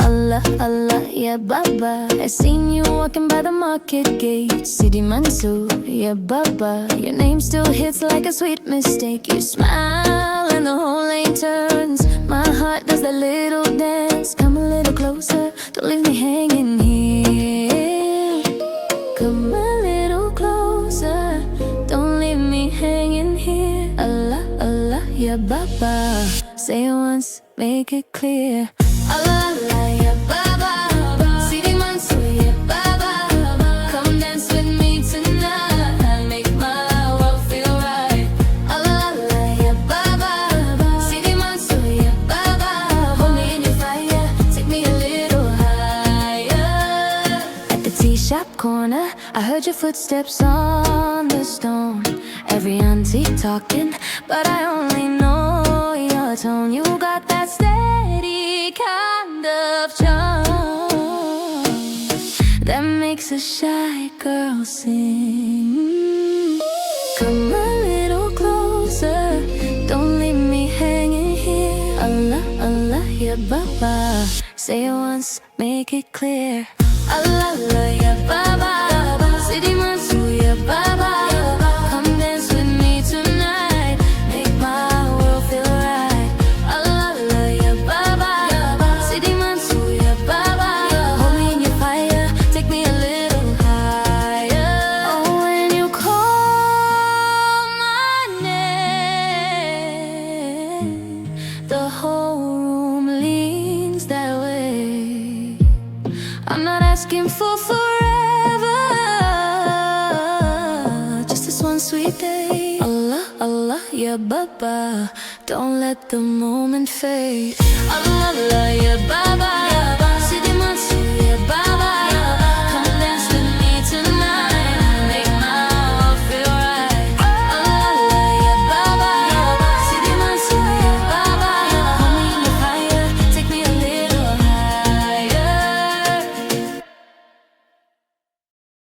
Allah, Allah, ya Baba, I seen you walking by the market gate. Sidi Mansoor, ya Baba, your name still hits like a sweet mistake. You smile and the whole lane turns. My heart does that little dance. Come a little closer, don't leave me hanging here. Come a little closer, don't leave me hanging here. Allah, Allah, ya Baba, say it once, make it clear. Allah, Allah, ya Baba, Sidi Mansoor, ya Baba, come dance with me tonight, make my world feel right. Allah, Allah, ya Baba, Sidi Mansoor, ya Baba, hold me in your fire, take me a little higher. At the tea shop corner, I heard your footsteps on the stone. Every auntie talking, but I only know your tone. You got that steady kind of charm that makes a shy girl sing. Come a little closer, don't leave me hanging here. Allah, Allah, ya Baba, say it once, make it clear. Allah, Allah, ya Baba, Sidi Mansoor, ya Baba, come dance with me tonight, make my world feel right. Allah, Allah, ya Baba, Sidi Mansoor, ya Baba, hold me in your fire, take me a little higher. Oh, when you call my name, the whole room leans that way. I'm not asking for forever, just this one sweet day. Allah, Allah, ya Baba, don't let the moment fade. Allah, Allah, ya Baba.